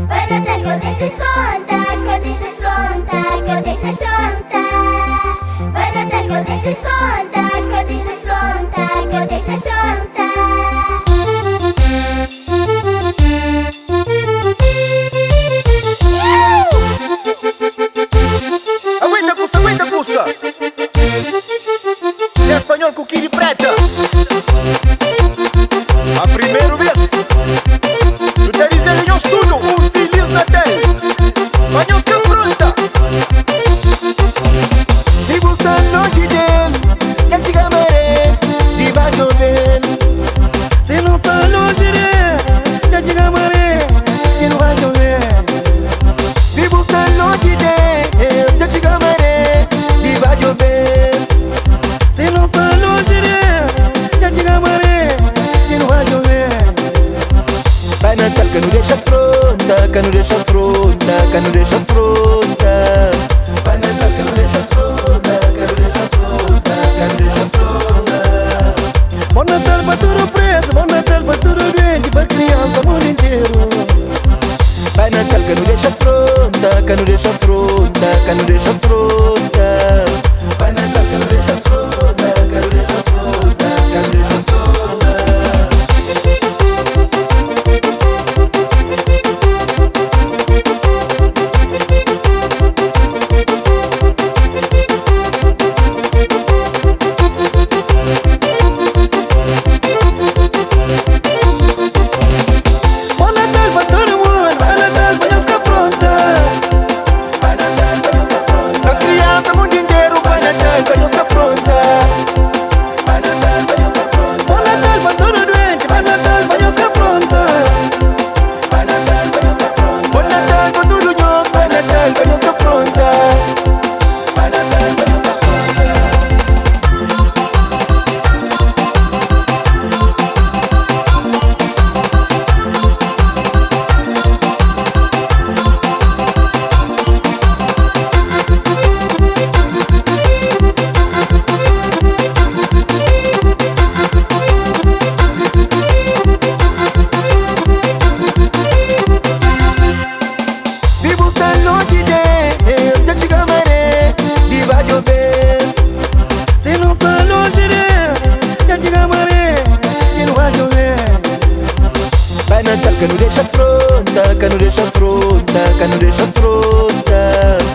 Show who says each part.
Speaker 1: Vai no tempo, deixa sfonta, deixa sfonta, deixa sfonta. Vai no tempo, deixa sfonta, deixa sfonta, deixa sfonta.
Speaker 2: Aguenta, puça! É espanhol com Kiri Preta. A primeira vez tu te dizes em estudo, Feliz Natal. Banhos que afronta. Se você longe dele, já te gamaré, viva chover. Se não está longe dele, já te gamaré, e não vai chover. Se você longe dele, já te gamaré, viva chover. Se não está longe dele, já te gamaré, e não vai chover. Pai Natal que não deixa as fronta, que não deixa as fronta, que não deixa as fronta. Pai Natal que não deixa as fronta, que não deixa as fronta, que não deixa as fronta. Bom Natal para tudo preso, bom Natal para tudo doente, para criança o mundo inteiro. Pai Natal que não deixa as fronta, que não deixa as fronta, que não deixa as fronta. Pai Natal que não deixa as fronta, que não deixa as fronta, que não deixa as fronta. Que não deixa as fronta, que não deixa as fronta, que não deixa as fronta.